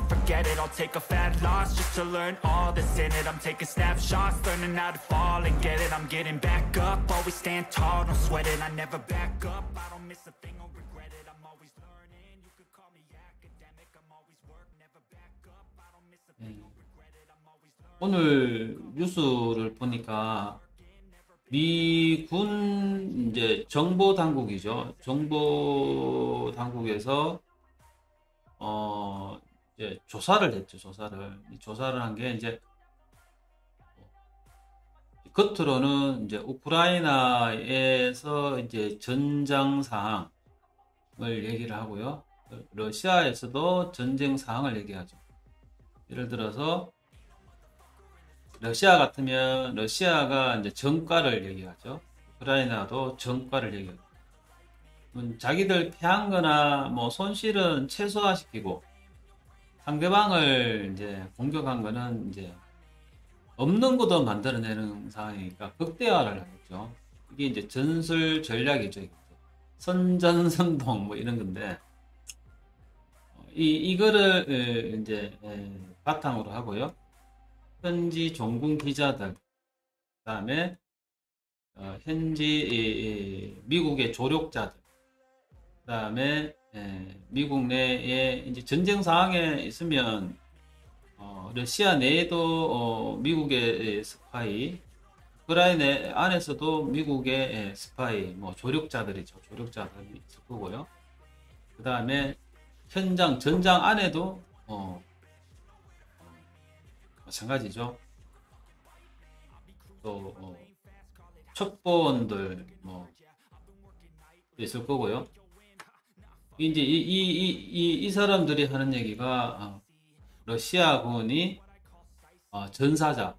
forget it. I'll take a fat loss just to learn all that's in it. I'm taking snapshots, learning how to fall and get it. I'm getting back up, always stand tall, don't sweat it. I never back up, I don't miss a thing or regret it. I'm always learning, you could call me academic. I'm always work, never back up, I don't miss a thing or regret it. I'm always learning. 오늘 뉴스를 보니까 미군 이제 정보 당국이죠. 정보 당국에서 이제 조사를 했죠. 조사를 한 게 이제 겉으로는 이제 우크라이나에서 이제 전장 상황을 얘기를 하고요. 러시아에서도 전쟁 상황을 얘기하죠. 예를 들어서 러시아 같으면 러시아가 이제 정가를 얘기하죠. 우크라이나도 정가를 얘기하죠. 자기들 패한 거나 뭐 손실은 최소화시키고 상대방을 이제 공격한 거는 이제 없는 것도 만들어내는 상황이니까 극대화를 하겠죠. 이게 이제 전술 전략이죠. 선전선동 뭐 이런 건데 이거를 이제 바탕으로 하고요. 현지 종군 기자들, 그다음에 현지 미국의 조력자들, 그다음에 미국 내에 이제 전쟁 상황에 있으면 러시아 내에도 미국의 스파이, 우크라이나 안에서도 미국의 스파이, 뭐 조력자들이죠. 조력자들이 있을 거고요. 그다음에 현장 전장 안에도 마찬가지죠. 또 첩보원들 뭐 있을 거고요. 이제 이 사람들이 하는 얘기가 러시아군이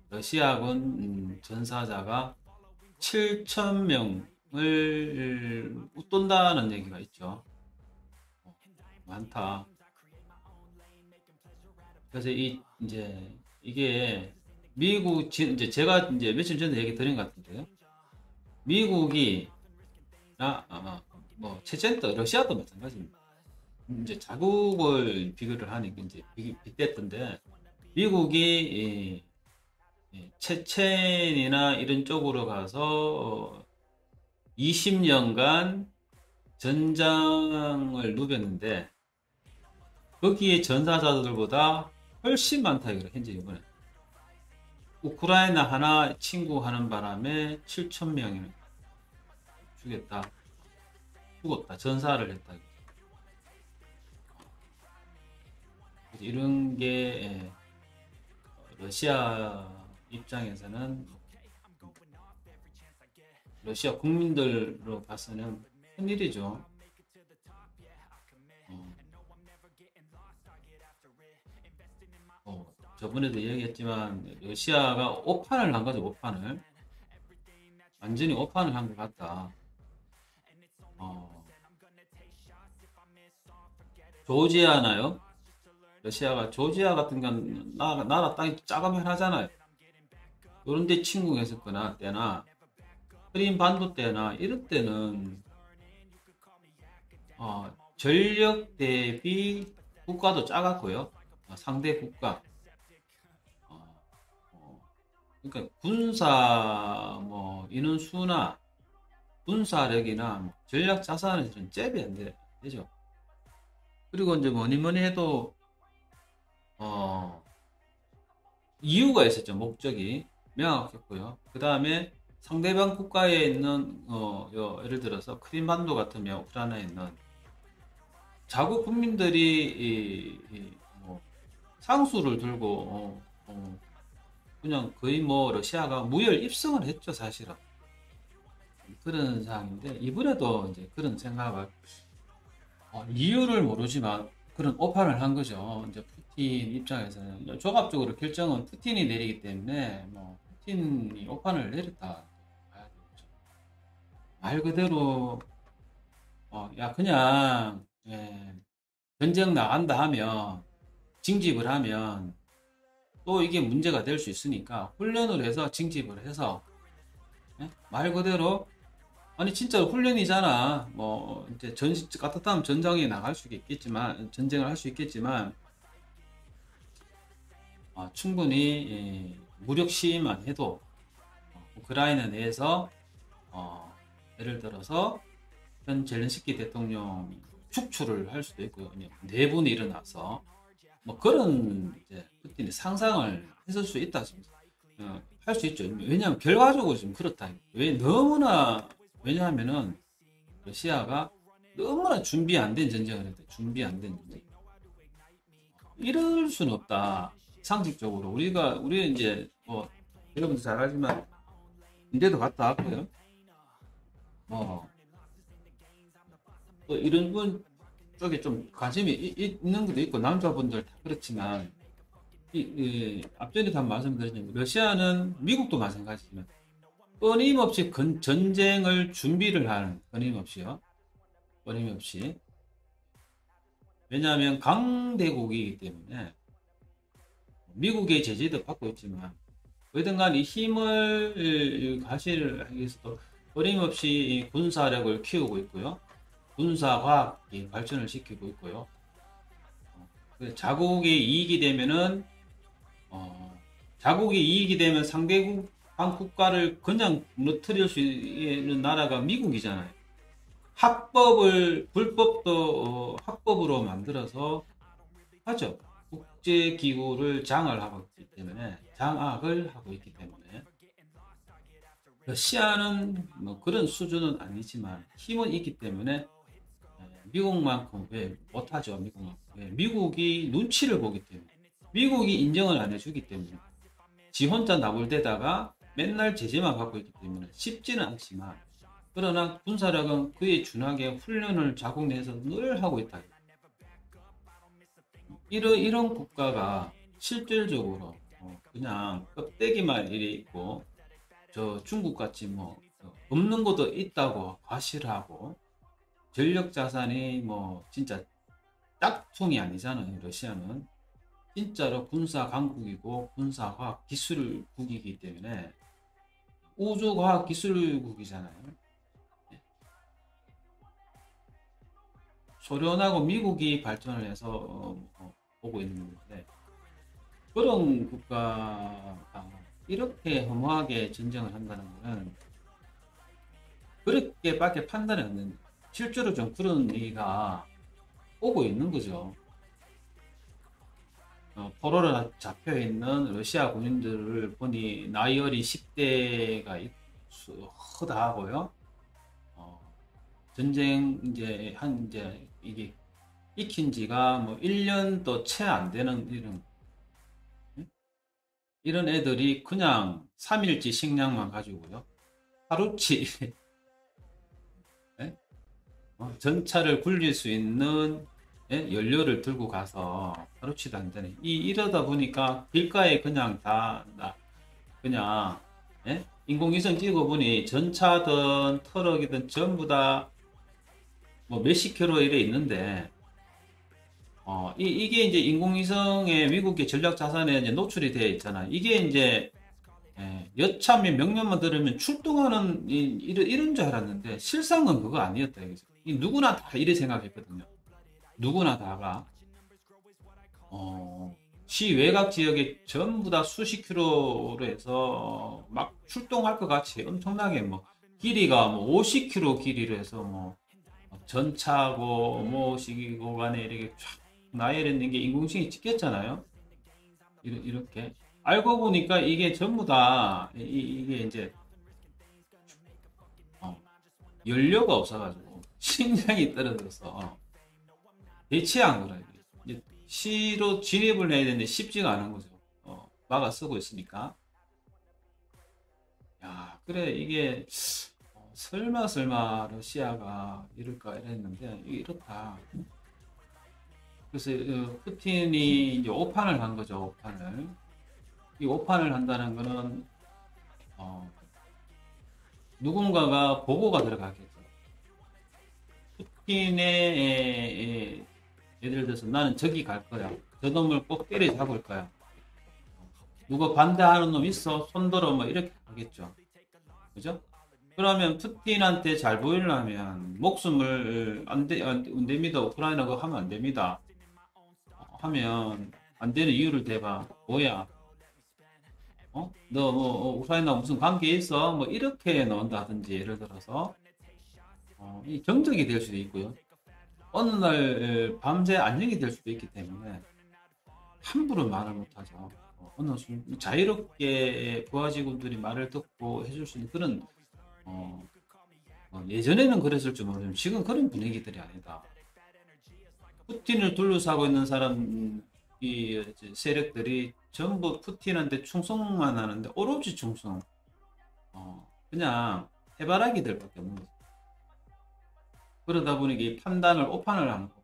러시아군 전사자가 7,000명을 웃돈다는 얘기가 있죠. 많다. 그래서 이게 미국 이제 제가 이제 며칠 전에 얘기 드린 것 같은데요. 미국이 뭐 체첸도 러시아도 마찬가지입니다. 이제 자국을 비교를 하니까 이제 빗댔던데 미국이 체첸이나 이런 쪽으로 가서 20년간 전장을 누볐는데 거기에 전사자들보다 훨씬 많다 이거라. 현재 이번에 우크라이나 하나 침공하는 바람에 7,000명이 죽었다. 전사를 했다. 이런 게 러시아 입장에서는 러시아 국민들로 봐서는 큰일이죠. 저번에도 얘기했지만 러시아가 오판을 한 거죠. 오판을 완전히 오판을 한 것 같다. 조지아나요? 러시아가 조지아 같은 건 나라 땅이 작으면 하잖아요. 그런데 침공했었거나 때나 크림 반도 때나 이럴 때는 전력 대비 국가도 작았고요. 상대 국가 그러니까 군사 뭐 인원수나 군사력이나 뭐 전략 자산에서는 잽이 안 되죠. 그리고 이제 뭐니 해도 이유가 있었죠. 목적이 명확했고요. 그 다음에 상대방 국가에 있는 예를 들어서 크림반도 같으면 우크라이나에 있는 자국 국민들이 뭐 상수를 들고 그냥 거의 뭐 러시아가 무혈 입성을 했죠. 사실은 그런 상황인데 이번에도 이제 그런 생각을 이유를 모르지만 그런 오판을 한 거죠. 이제 푸틴 입장에서는 종합적으로 결정은 푸틴이 내리기 때문에 뭐 푸틴이 오판을 내렸다 봐야 되겠죠. 말 그대로 야 그냥 전쟁 나간다 하면 징집을 하면 또 이게 문제가 될 수 있으니까 훈련을 해서 징집을 해서 말 그대로 아니 진짜 훈련이잖아. 뭐 이제 따뜻하면 전장에 나갈 수 있겠지만 전쟁을 할 수 있겠지만 충분히 무력 시위만 해도 우크라이나 내에서 예를 들어서 현 젤렌스키 대통령 축출을 할 수도 있고요. 내분이 일어나서 뭐 그런 이제 푸틴이 상상을 했을 수 있다. 할 수 있죠. 왜냐하면 결과적으로 지금 그렇다. 왜냐하면은 러시아가 너무나 준비 안 된 전쟁을 했다. 준비 안 된 전쟁. 이럴 수는 없다. 상식적으로 우리 이제 뭐 여러분도 잘 알지만 군대도 갔다 왔고요. 뭐 또 이런 분 쪽에 좀 관심이 있는 것도 있고 남자분들 다 그렇지만 앞전에도 한번 말씀드렸지만 러시아는 미국도 마찬가지지만 끊임없이 전쟁을 준비를 하는 끊임없이요. 끊임없이. 왜냐하면 강대국이기 때문에 미국의 제재도 받고 있지만 어디든간 이 힘을 가시하기 위해서도 끊임없이 군사력을 키우고 있고요. 군사과학이 발전을 시키고 있고요. 자국이 이익이 되면은 상대국 한 국가를 그냥 무너뜨릴 수 있는 나라가 미국이잖아요. 불법도 합법으로 만들어서 하죠. 국제기구를 장악을 하고 있기 때문에 러시아는 뭐 그런 수준은 아니지만 힘은 있기 때문에 미국만큼 왜 못하죠. 미국이 눈치를 보기 때문에 미국이 인정을 안 해주기 때문에 지 혼자 나불대다가 맨날 제재만 받고 있기 때문에 쉽지는 않지만 그러나 군사력은 그에 준하게 훈련을 자국 내에서 늘 하고 있다. 이런 국가가 실질적으로 그냥 껍데기만 이래 있고 저 중국같이 뭐 없는 것도 있다고 과시하고 전력 자산이 뭐 진짜 짝퉁이 아니잖아요. 러시아는 진짜로 군사 강국이고 군사과학 기술국이기 때문에 우주과학 기술국이잖아요. 소련하고 미국이 발전을 해서 보고 있는 건데 그런 국가가 이렇게 허무하게 전쟁을 한다는 것은 그렇게밖에 판단이 안 된다. 실제로 좀 그런 얘기가 오고 있는 거죠. 포로로 잡혀 있는 러시아 군인들을 보니 나이 어린 10대가 허다하고요. 전쟁 이제 이게 익힌 지가 뭐 1년도 채 안 되는 이런 애들이 그냥 3일치 식량만 가지고요. 하루치 전차를 굴릴 수 있는 연료를 들고 가서 하루치도 안 되네. 이러다 보니까 길가에 그냥 그냥 인공위성 찍어보니 전차든 트럭이든 전부 다 뭐 몇십 킬로 이래 있는데 이게 이제 인공위성의 미국의 전략 자산에 이제 노출이 되어 있잖아. 이게 이제 여차하면 명령만 들으면 출동하는 이런 줄 알았는데 실상은 그거 아니었다. 누구나 다 이래 생각했거든요. 누구나 다가 시 외곽 지역에 전부 다 수십 킬로로 해서 막 출동할 것 같이 엄청나게 뭐 길이가 뭐 50킬로 길이로 해서 뭐 전차고 뭐 시기고 간에 이렇게 쫙 나열했는 게 인공지능이 찍혔잖아요. 이렇게 알고 보니까 이게 전부 다 이게 이제 연료가 없어가지고 식량이 떨어져서 대체한 거라. 이제 시로 진입을 해야 되는데 쉽지가 않은 거죠. 막아 쓰고 있으니까. 야, 그래 이게 설마 러시아가 이럴까 이랬는데 이렇다. 그래서 푸틴이 이제 오판을 한 거죠. 오판을. 이 오판을 한다는 거는 누군가가 보고가 들어가겠죠. 푸틴의 예를 들어서 나는 저기 갈 거야. 저 놈을 꼭 때려잡을 거야. 누가 반대하는 놈 있어? 손들어 뭐 이렇게 하겠죠. 그죠? 그러면 푸틴한테 잘 보이려면 목숨을 안 됩니다. 우크라이나가 하면 안 됩니다. 하면 안 되는 이유를 대봐. 뭐야? 너 뭐 우크라이나 무슨 관계 있어? 뭐 이렇게 나온다든지 예를 들어서 이 정적이 될 수도 있고요. 어느 날 밤새 안녕이 될 수도 있기 때문에 함부로 말을 못하죠. 어느 순간 자유롭게 부하 직원들이 말을 듣고 해줄 수 있는 그런 예전에는 그랬을지 모르지만 지금 그런 분위기들이 아니다. 푸틴을 둘러싸고 있는 사람 이 세력들이 전부 푸틴한테 충성만 하는데 오로지 충성. 그냥 해바라기들밖에 없는 거죠. 그러다 보니 이 판단을 오판을 하는 거.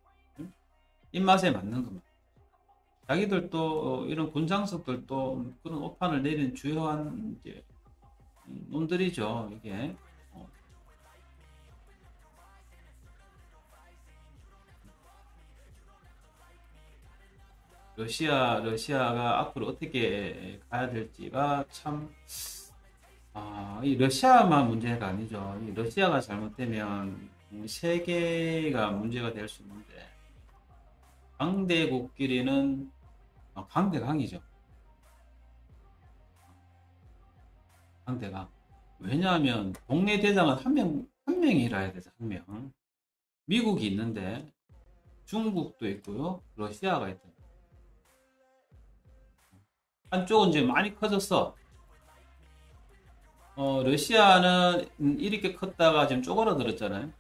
입맛에 맞는 것만. 자기들도 이런 군장석들도 그런 오판을 내리는 주요한 이제 놈들이죠. 이게 러시아가 앞으로 어떻게 가야 될지가 참, 이 러시아만 문제가 아니죠. 이 러시아가 잘못되면 세계가 문제가 될 수 있는데, 강대국끼리는 강대강이죠. 강대강. 왜냐하면 동네 대장은 한 명이라 되죠. 한 명. 미국이 있는데 중국도 있고요. 러시아가 있다. 한쪽은 이제 많이 커졌어. 러시아는 이렇게 컸다가 지금 쪼그라들었잖아요.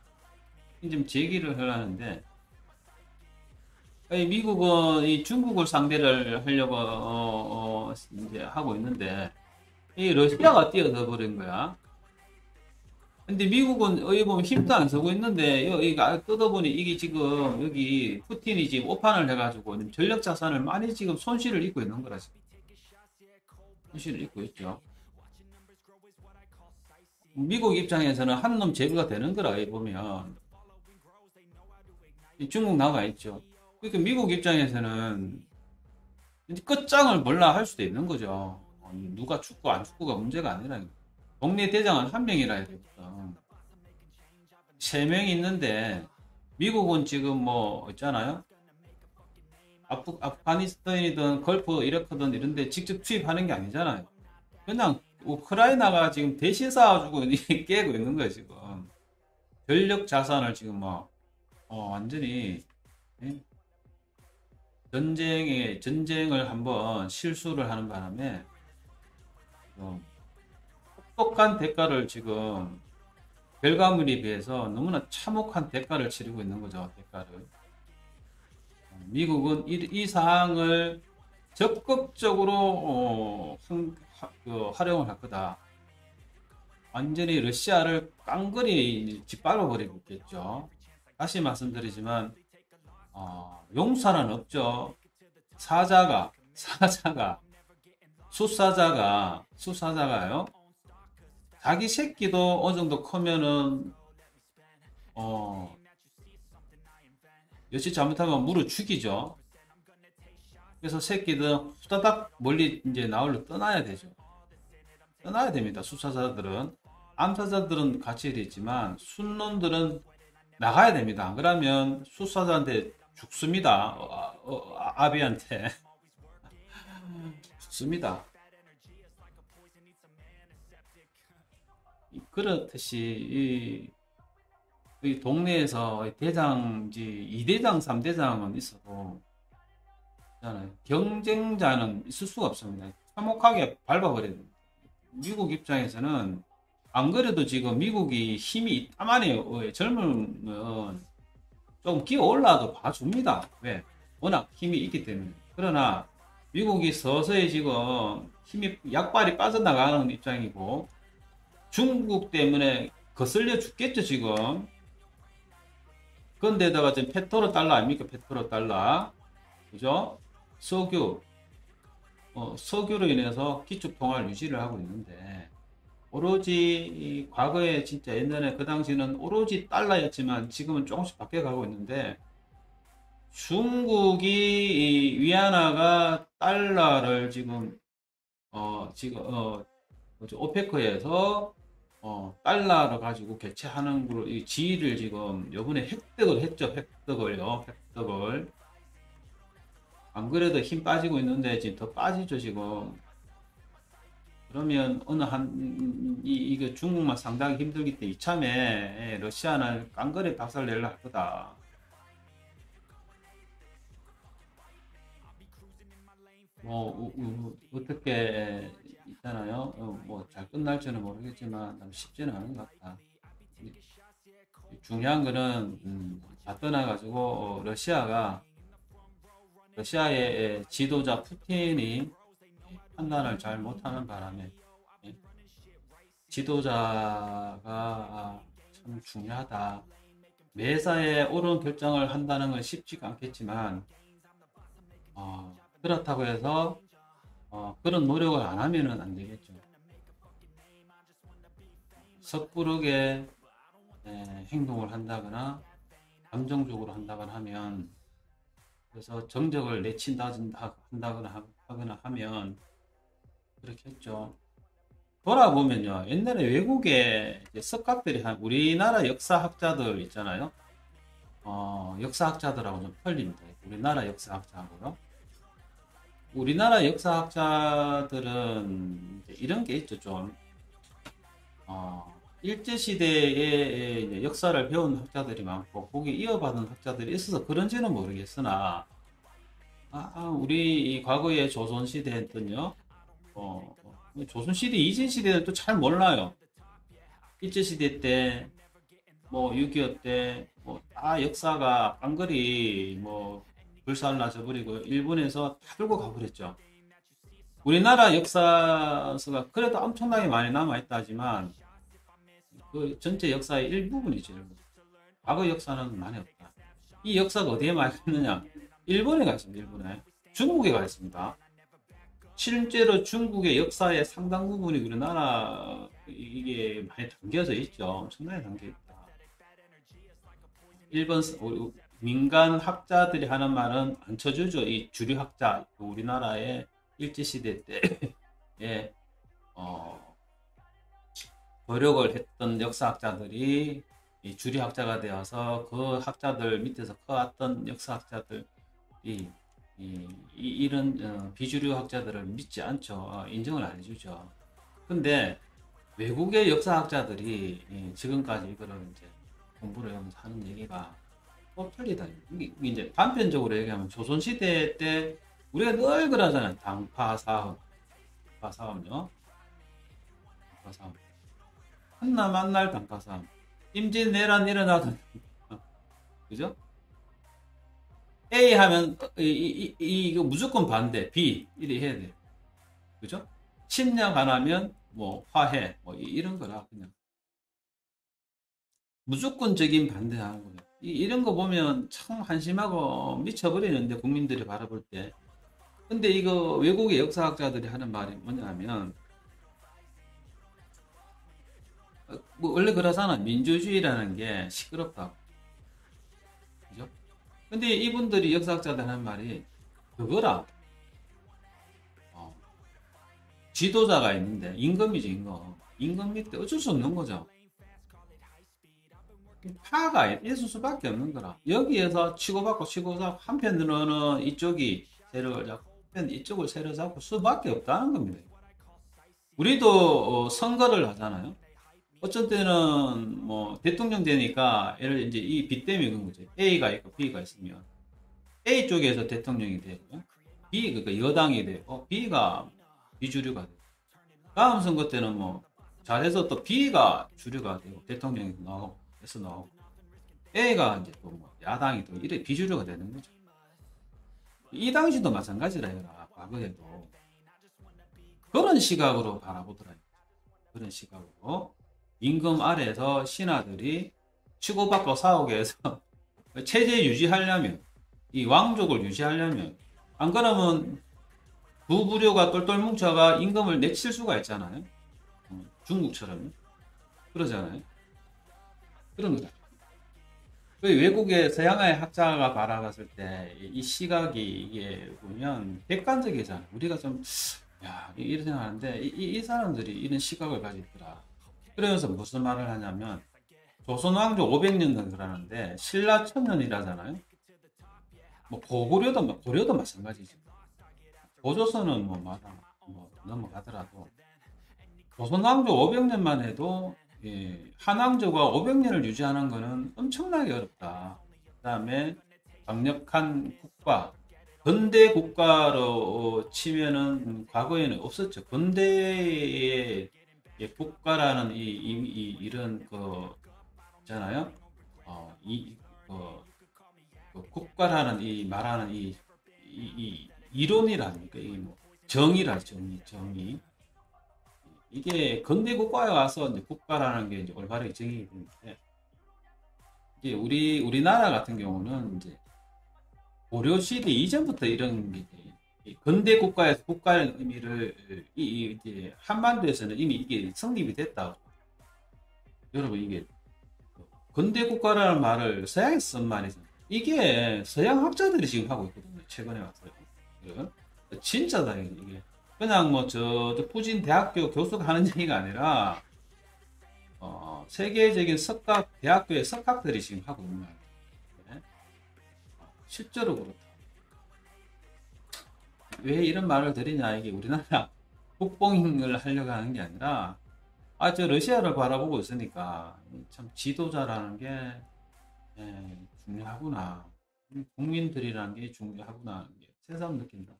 지금 재기를 하려는데, 미국은 이 중국을 상대를 하려고 이제 하고 있는데, 이 러시아가 뛰어들어 버린 거야. 근데 미국은 여기 보면 힘도 안 쓰고 있는데, 여기 뜯어보니 이게 지금 여기 푸틴이 지금 오판을 해가지고 전력 자산을 많이 지금 손실을 입고 있는 거라 지금. 손실을 입고 있죠. 미국 입장에서는 한 놈 제거가 되는 거라 보면 중국 나와 있죠. 그러니까 미국 입장에서는 끝장을 몰라 할 수도 있는 거죠. 누가 죽고 안 죽고가 문제가 아니라 동네 대장은 한 명이라 해야 되거든. 3명 있는데 미국은 지금 뭐 있잖아요. 아프가니스탄이든 걸프 이라크든 이런데 직접 투입하는 게 아니잖아요. 그냥 우크라이나가 지금 대신 쌓아주고 깨고 있는 거예요 지금. 전력 자산을 지금 뭐 완전히 전쟁을 한번 실수를 하는 바람에 똑똑한 대가를 지금 결과물에 비해서 너무나 참혹한 대가를 치르고 있는 거죠. 대가를. 미국은 이 사항을 적극적으로 활용을 할 거다. 완전히 러시아를 깡그리 짓밟아 버리고 있겠죠. 다시 말씀드리지만 용사는 없죠. 수사자가요. 자기 새끼도 어느 정도 크면은 여치 잘못하면 물어 죽이죠. 그래서 새끼들 후다닥 멀리 이제 나홀로 떠나야 되죠. 떠나야 됩니다. 수사자들은. 암사자들은 같이 있지만 순놈들은 나가야 됩니다. 그러면 수사자한테 죽습니다. 아비한테 죽습니다. 그렇듯이 이 동네에서 대장지 2대장, 3대장은 있어도 경쟁자는 있을 수가 없습니다. 참혹하게 밟아버려야 됩니다. 미국 입장에서는 안 그래도 지금 미국이 힘이 땀안에 젊으면 조금 기어 올라도 봐줍니다. 왜? 워낙 힘이 있기 때문에. 그러나 미국이 서서히 지금 힘이 약발이 빠져나가는 입장이고 중국 때문에 거슬려 죽겠죠 지금. 그런데다가 지금 페트로 달러 아닙니까? 페트로 달러. 그죠? 석유로 인해서 기축통화를 유지를 하고 있는데 오로지 과거에 진짜 옛날에 그 당시는 오로지 달러였지만 지금은 조금씩 바뀌어가고 있는데 중국이 위안화가 달러를 지금 오페크에서 달러를 가지고 개최하는 걸로 이 지위를 지금 요번에 획득을 했죠. 획득을 안 그래도 힘 빠지고 있는데 지금 더 빠지죠, 지금. 그러면 어느 이거 중국만 상당히 힘들기 때문에 이참에 러시아는 깡그리 박살 내려 할 거다. 어떻게 있잖아요. 뭐 잘 끝날지는 모르겠지만 쉽지는 않은 것 같다. 중요한 거는 다 떠나가지고 러시아의 지도자 푸틴이 판단을 잘 못하는 바람에 지도자가 참 중요하다. 매사에 옳은 결정을 한다는 건 쉽지가 않겠지만 그렇다고 해서 그런 노력을 안 하면은 안 되겠죠. 섣부르게 행동을 한다거나 감정적으로 한다거나 하면, 그래서 정적을 한다거나 하면 그렇게 했죠. 돌아보면요, 옛날에 외국의 석학들이 우리나라 역사학자들 있잖아요. 역사학자들하고 좀 틀립니다. 우리나라 역사학자하고요. 우리나라 역사학자들은 이런 게 있죠, 좀. 일제시대의 역사를 배운 학자들이 많고, 거기 이어받은 학자들이 있어서 그런지는 모르겠으나, 우리 이 과거의 조선시대 했던요, 조선시대 이전 시대는 또 잘 몰라요. 일제시대 때, 6.25 때, 다 역사가 깡그리, 불살라져 버리고, 일본에서 다 들고 가버렸죠. 우리나라 역사서가 그래도 엄청나게 많이 남아있다 하지만, 그 전체 역사의 일부분이죠. 과거 역사는 많이 없다. 이 역사가 어디에 많이 있느냐? 일본에 가 있습니다. 일본에. 중국에 가 있습니다. 실제로 중국의 역사의 상당 부분이 우리나라 이게 많이 담겨져 있죠. 엄청나게 담겨 있다. 일본 민간 학자들이 하는 말은 안 쳐주죠. 이 주류 학자, 우리나라의 일제시대 때에 노력을 했던 역사학자들이 이 주류학자가 되어서 그 학자들 밑에서 커왔던 역사학자들이 이런 비주류 학자들을 믿지 않죠. 인정을 안 해주죠. 근데 외국의 역사학자들이 지금까지 이거를 이제 공부를 하면서 하는 얘기가 또 틀리다. 이게 이제 단편적으로 얘기하면 조선시대 때 우리가 늘 그러잖아요. 당파 사업, 당파사업요. 당파사업. 한나 만날 당파사업. 임진왜란 일어나던, 그죠? A 하면 이거 무조건 반대, B 이렇게 해야 돼요. 그죠? 침략 안 하면 화해 이런 거라 그냥 무조건적인 반대하는 거예요. 이런 거 보면 참 한심하고 미쳐버리는데, 국민들이 바라볼 때. 근데 이거 외국의 역사학자들이 하는 말이 뭐냐면, 원래 그러잖아. 민주주의라는 게 시끄럽다고. 그죠? 근데 이분들이 역사학자들 하는 말이 그거라. 지도자가 있는데, 임금이지, 임금. 임금 밑에 어쩔 수 없는 거죠. 파가 있을 수밖에 없는 거라. 여기에서 치고받고 한편으로는 이쪽이 세력을 잡고, 한편 이쪽을 세력 잡고 수밖에 없다는 겁니다. 우리도 선거를 하잖아요. 어쩐 때는 대통령 되니까, 예를 이제 이 B 때문에 그런 거죠. A가 있고 B가 있으면 A 쪽에서 대통령이 되고요. B, 그러니까 여당이 되고, B가 비주류가 되고, 다음 선거 때는 잘해서 또 B가 주류가 되고, 대통령이 나오고, A가 이제 또 야당이 또 이래 비주류가 되는 거죠. 이 당시도 마찬가지라 해라. 과거에도 그런 시각으로 바라보더라. 그런 시각으로 임금 아래에서 신하들이 치고받고 싸우게 해서 체제 유지하려면, 이 왕족을 유지하려면, 안 그러면 두 부류가 똘똘 뭉쳐가 임금을 내칠 수가 있잖아요. 중국처럼 그러잖아요. 그런 거다. 외국의 서양의 학자가 바라봤을 때 이 시각이 이게 보면 객관적이잖아요. 우리가 좀 이런 생각하는데 이 사람들이 이런 시각을 가지고 있더라. 그러면서 무슨 말을 하냐면, 조선 왕조 500년 그러는데 신라 1000년이라잖아요. 뭐 고려도 마찬가지죠. 고조선은 뭐 마다 뭐 넘어가더라도 조선왕조 500년만 해도 한왕조가 500년을 유지하는 것은 엄청나게 어렵다. 그다음에 강력한 국가, 근대 국가로 치면은 과거에는 없었죠. 근대의 국가라는 이런 그 있잖아요. 그 국가라는 이 말하는 이 이론이라니까 뭐 정의라 정의. 이게 근대 국가에 와서 이제 국가라는 게 이제 올바르게 정의가 되는데 이제 우리나라 같은 경우는 이제 고려 시대 이전부터 이런 게 근대 국가에서 국가의 의미를 이제 한반도에서는 이미 이게 성립이 됐다. 여러분 이게 근대 국가라는 말을 서양에서 쓴 말이잖아요. 이게 서양 학자들이 지금 하고 있거든요. 최근에 왔어요. 진짜다 이게. 그냥 뭐 저 푸진 대학교 교수가 하는 얘기가 아니라 세계적인 대학교의 석학들이 지금 하고 있는 말이에요. 네? 실제로 그렇다. 왜 이런 말을 드리냐 이게 우리나라 국뽕을 하려고 하는 게 아니라 저 러시아를 바라보고 있으니까 참 지도자라는 게 중요하구나. 국민들이라는 게 중요하구나. 새삼 느낀다.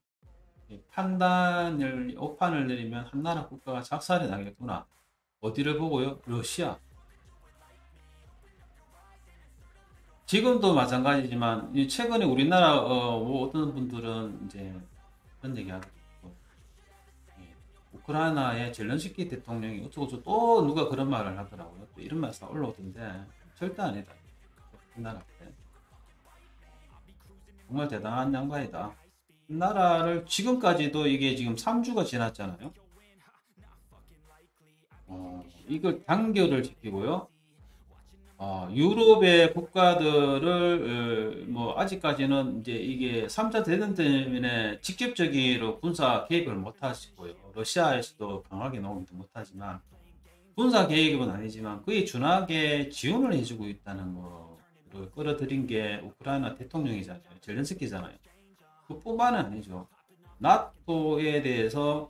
오판을 내리면 한나라 국가가 작살이 나겠구나. 어디를 보고요? 러시아. 지금도 마찬가지지만 최근에 우리나라 뭐 어떤 분들은 이제 그런 얘기 하더라고요. 우크라이나의 젤렌스키 대통령이 어쩌고저쩌고 또 누가 그런 말을 하더라고요. 또 이런 말이 올라오던데 절대 아니다. 한나라 때 정말 대단한 양반이다. 나라를 지금까지도 이게 지금 3주가 지났잖아요. 이걸 단결을 지키고요. 유럽의 국가들을 뭐 아직까지는 이제 이게 3차 대전 때문에 직접적으로 군사 개입을 못 하시고요. 러시아에서도 강하게 나오기도 못하지만 군사 개입은 아니지만 그에 준하게 지원을 해주고 있다는 거를 끌어들인 게 우크라이나 대통령이잖아요. 젤렌스키잖아요. 그뿐만은 아니죠. 나토에 대해서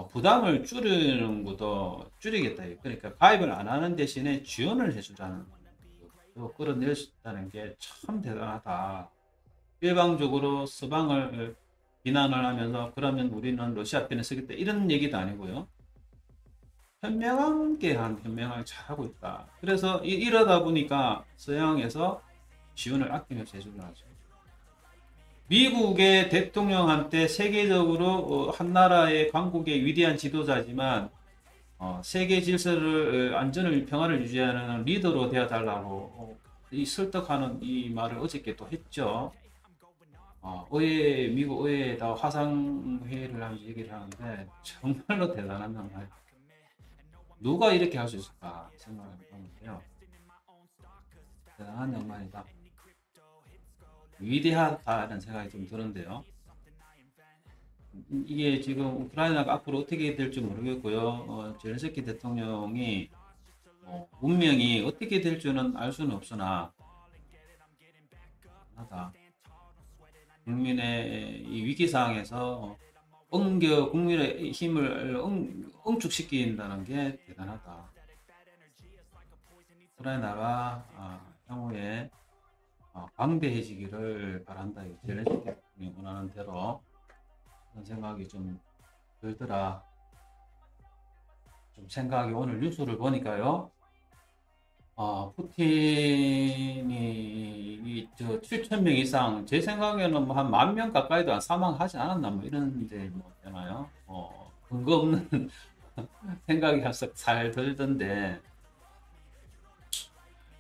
부담을 줄이겠다. 그러니까 가입을 안 하는 대신에 지원을 해주자는 끌어낼 수 있다는 게 참 대단하다. 일방적으로 서방을 비난을 하면서 그러면 우리는 러시아 편에 서겠다 이런 얘기도 아니고요. 현명을 잘하고 있다. 그래서 이러다 보니까 서양에서 지원을 아끼면서 해주는 거죠. 미국의 대통령한테 세계적으로 한 나라의 강국의 위대한 지도자지만 세계 질서를 안전을 평화를 유지하는 리더로 되어 달라고 이 설득하는 이 말을 어저께 또 했죠. 미국 의회에다 화상회의를 하면서 얘기를 하는데 정말로 대단한 말. 누가 이렇게 할 수 있을까 생각을 해보는데요. 대단한 양반이다. 위대하다는 생각이 좀 드는데요. 이게 지금 우크라이나가 앞으로 어떻게 될지 모르겠고요. 젤렌스키 대통령이 운명이 어떻게 될 줄은 알 수는 없으나 하다. 국민의 이 위기 상황에서 국민의 힘을 응축시킨다는 게 대단하다. 우크라이나가 향후에 강대해지기를 바란다. 젤렌스키 대통령이 원하는 대로 그런 생각이 좀 들더라. 좀 생각이 오늘 뉴스를 보니까요. 푸틴이 7,000명 이상 제 생각에는 뭐 한 10,000명 가까이도 안 사망하지 않았나 뭐 이런 이제 뭐 있잖아요. 근거 없는 생각이 잘 들던데.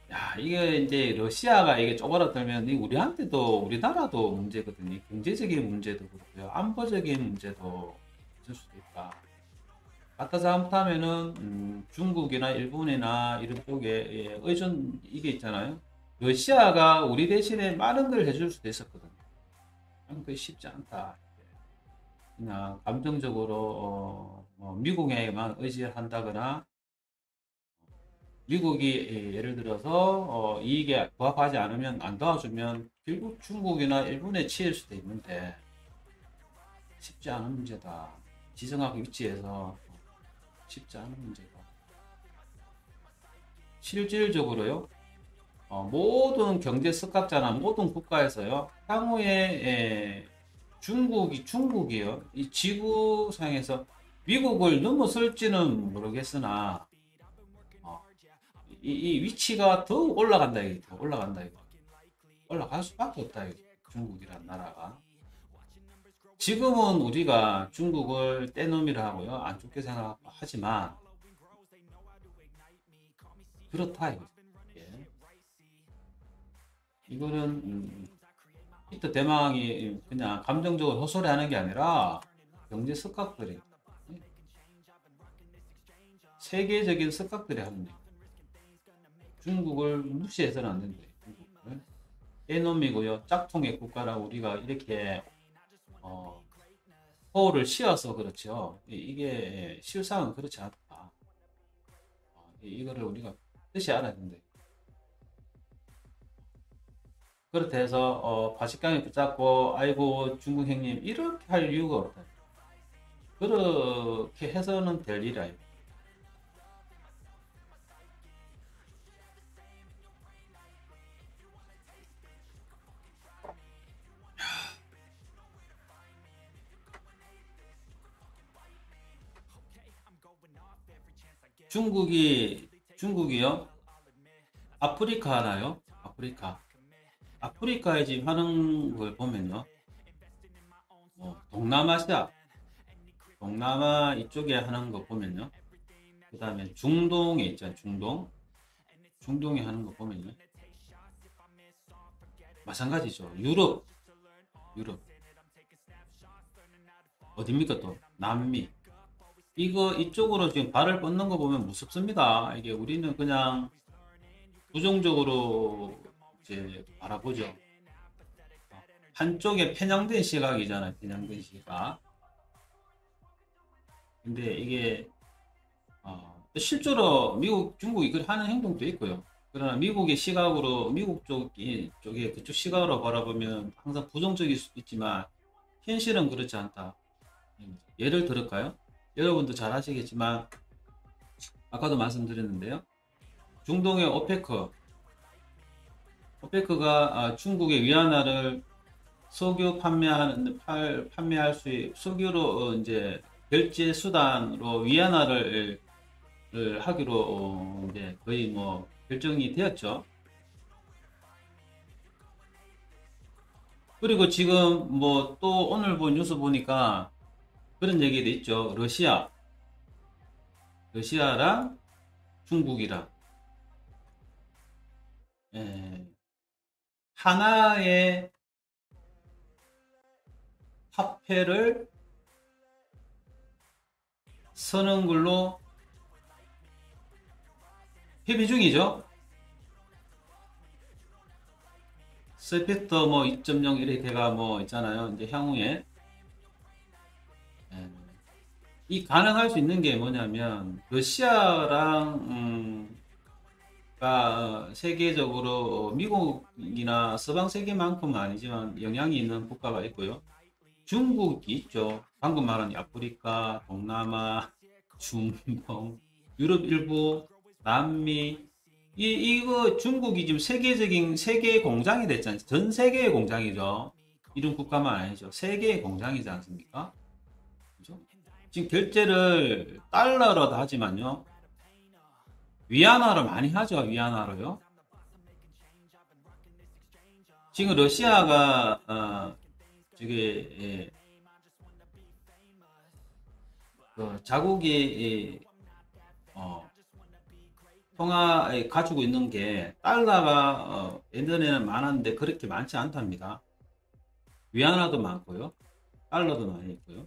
야, 이게 이제 러시아가 이게 쪼그라들면 우리나라도 문제거든요. 경제적인 문제도 그렇고요. 안보적인 문제도 있을 수도 있다. 갖다 잘못하면은 중국이나 일본이나 이런 쪽에 이게 있잖아요. 러시아가 우리 대신에 많은 걸 해줄 수도 있었거든요. 그게 쉽지 않다. 그냥 감정적으로 미국에만 의지한다거나 미국이 예를 들어서 이익에 부합하지 않으면 안 도와주면 결국 중국이나 일본에 치일 수도 있는데 쉽지 않은 문제다. 지정학 위치에서 쉽지 않은 문제다. 실질적으로요. 모든 경제 석학자나 모든 국가에서요. 향후에 중국이요. 이 지구상에서 미국을 넘어설지는 모르겠으나 이 위치가 더 올라간다 이거. 올라간다 이거. 올라갈 수밖에 없다 이거. 중국이란 나라가. 지금은 우리가 중국을 떼놈이라 하고요. 안 좋게 생각하지만 그렇다 이거. 예. 이거는 히트 대망이 그냥 감정적으로 헛소리하는 게 아니라 경제 석학들이 세계적인 석학들이 하는 얘기. 중국을 무시해서는 안 된다. 중국을 떼놈이고요. 짝퉁의 국가라고 우리가 이렇게 호를 씌워서 그렇죠. 이게 실상은 그렇지 않다. 이거를 우리가 뜻이 알아야 된다. 그렇다 해서 바식강에 붙잡고 아이고 중국 형님 이렇게 할 이유가 없다. 그렇게 해서는 될 일이 아니고. 중국이요? 아프리카 하나요? 아프리카에 지금 하는 걸 보면요. 동남아 이쪽에 하는 거 보면요. 그 다음에 중동에 있잖아요. 중동에 하는 거 보면요. 마찬가지죠. 유럽. 어딥니까 또? 남미. 이쪽으로 지금 발을 뻗는 거 보면 무섭습니다. 이게 우리는 그냥 부정적으로 이제 바라보죠. 한쪽에 편향된 시각이잖아요. 편향된 시각. 근데 이게 실제로 미국, 중국이 그렇게 하는 행동도 있고요. 그러나 미국의 시각으로 미국 쪽에 그쪽 시각으로 바라보면 항상 부정적일 수도 있지만 현실은 그렇지 않다. 예를 들을까요? 여러분도 잘 아시겠지만 아까도 말씀드렸는데요. 중동의 오페크가 중국의 위안화를 석유 판매할 수 석유로 이제 결제 수단으로 위안화를 하기로 이제 거의 뭐 결정이 되었죠. 그리고 지금 뭐 또 오늘 본 뉴스 보니까 그런 얘기도 있죠. 러시아랑 중국이랑 하나의 화폐를 서는 걸로 협의 중이죠. 스위프트 뭐 2.0 이렇게가 뭐 있잖아요. 이제 향후에 이 가능할 수 있는 게 뭐냐면 러시아랑 세계적으로 미국이나 서방 세계만큼은 아니지만 영향이 있는 국가가 있고요. 중국이 있죠. 방금 말한 아프리카, 동남아, 중동, 유럽 일부, 남미. 이거 중국이 지금 세계의 공장이 됐잖아요. 전 세계의 공장이죠. 이런 국가만 아니죠. 세계의 공장이지 않습니까? 그죠? 지금 결제를 달러로도 하지만요. 위안화로 많이 하죠. 위안화로요. 지금 러시아가 저게 자국이 통화 가지고 있는 게 달러가 예전에는 많았는데 그렇게 많지 않답니다. 위안화도 많고요. 달러도 많이 있고요.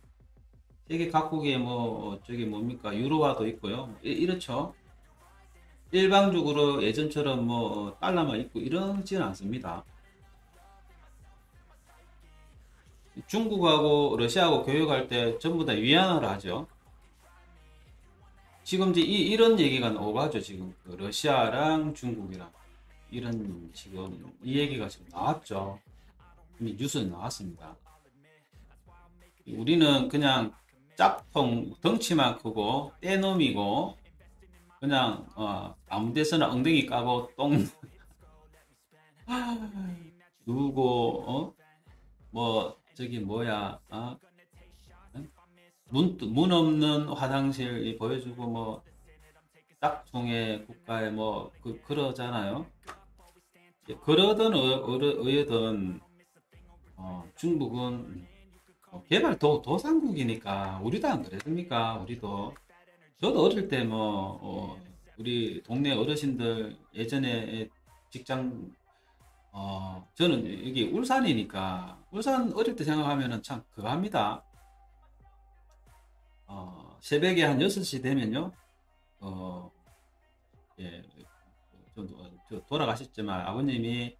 세계 각국에 뭐 저기 뭡니까 유로화도 있고요. 이렇죠. 일방적으로 예전처럼 뭐 달러만 있고 이러지는 않습니다. 중국하고 러시아하고 교역할 때 전부 다 위안화로 하죠. 지금 이제 이런 얘기가 오가죠. 지금 러시아랑 중국이랑 이런 지금 이 얘기가 지금 나왔죠. 이미 뉴스에 나왔습니다. 우리는 그냥 짝통 덩치만 크고 떼놈이고 그냥 아무 데서나 엉덩이 까고 똥 누고 뭐 저기 뭐야 문 없는 화장실 보여주고 뭐 짝퉁의 국가에 뭐 그러잖아요. 그러든 어여든 중국은 개발 도상국이니까 우리도 안 그랬습니까? 우리도 저도 어릴 때 뭐 우리 동네 어르신들 예전에 직장 저는 여기 울산이니까 울산 어릴 때 생각하면은 참 그거 합니다. 새벽에 한 6시 되면요. 예, 저 돌아가셨지만 아버님이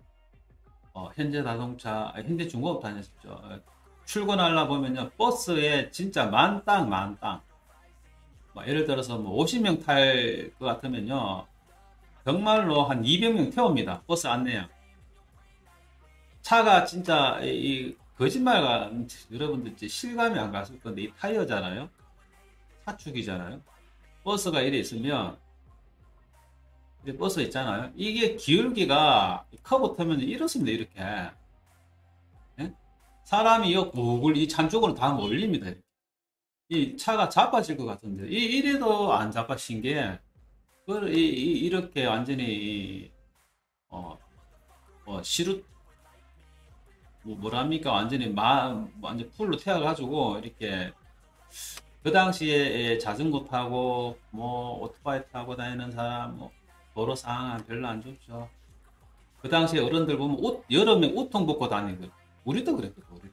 현대중공업 다녔었죠. 출근하려 보면요 버스에 진짜 만땅 뭐 예를 들어서 뭐 50명 탈 것 같으면요 정말로 한 200명 태웁니다. 버스 안내양. 차가 진짜 이 거짓말과 여러분들 이제 실감이 안 갔을 건데 이 타이어잖아요. 차축이잖아요. 버스가 이래 있으면 이제 버스 있잖아요. 이게 기울기가 커브 타면 이렇습니다. 이렇게 예? 사람이 이 찬쪽으로 다 몰립니다. 이렇게. 이 차가 자빠질 것 같은데 이래도 안 자빠진 게 이렇게 완전히 시루 뭐랍니까 완전히 완전 풀로 태워가지고 이렇게 그 당시에 자전거 타고 뭐 오토바이 타고 다니는 사람 뭐 도로 상황은 별로 안 좋죠. 그 당시에 어른들 보면 여름에 옷통 벗고 다니고 우리도 그랬거든. 우리.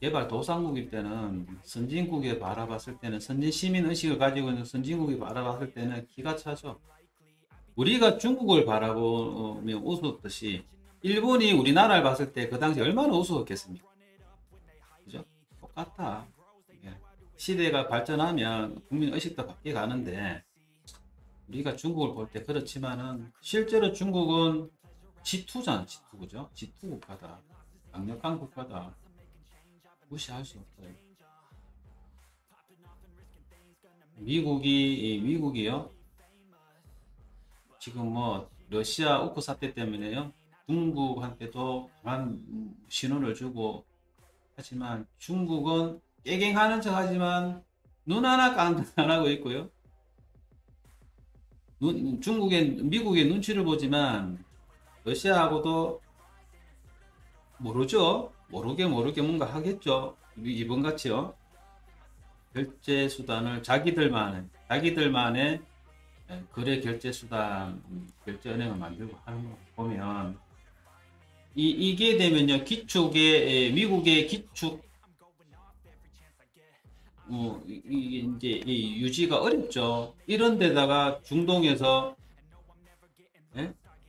개발 도상국일 때는 선진국에 바라봤을 때는 선진 시민 의식을 가지고 있는 선진국이 바라봤을 때는 기가 차죠. 우리가 중국을 바라보면 우스웠듯이 일본이 우리나라를 봤을 때 그 당시 얼마나 우스웠겠습니까? 그죠? 똑같다. 시대가 발전하면 국민 의식도 바뀌어 가는데 우리가 중국을 볼 때 그렇지만은 실제로 중국은 G2잖아. G2 그죠? G2 국가다. 강력한 국가다. 무시할 수 없어요. 미국이요. 지금 뭐 러시아 우크 사태 때문에요. 중국한테도 강한 신호를 주고 하지만 중국은 깨갱하는 척 하지만 눈 하나 깜짝 안 하고 있고요. 미국의 눈치를 보지만 러시아하고도 모르죠. 모르게 뭔가 하겠죠. 이번같이요. 결제 수단을 자기들만의 거래 결제 수단, 결제 은행을 만들고 하는 거 보면 이게 되면요 미국의 기축 이게 이제 유지가 어렵죠. 이런 데다가 중동에서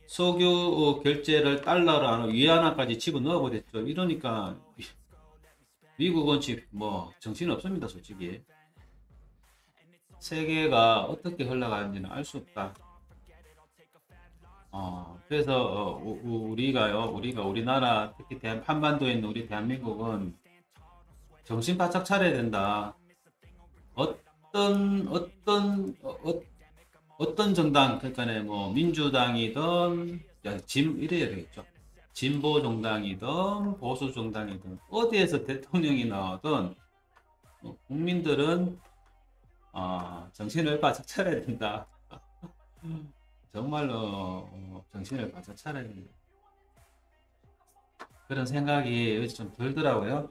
석유 결제를 달러로 하는 위안화까지 집어넣어 버렸죠. 이러니까 미국은 지금 뭐 정신 없습니다. 솔직히 세계가 어떻게 흘러가는지는 알 수 없다. 그래서 우리나라 특히 한반도에 있는 우리 대한민국은 정신 바짝 차려야 된다. 어떤 정당, 그러니까 뭐 민주당이든 이래야 되겠죠. 진보 정당이든 보수 정당이든 어디에서 대통령이 나오든 국민들은 정신을 바짝 차려야 된다. 정말로 정신을 바짝 차려야 된다. 그런 생각이 좀 들더라고요.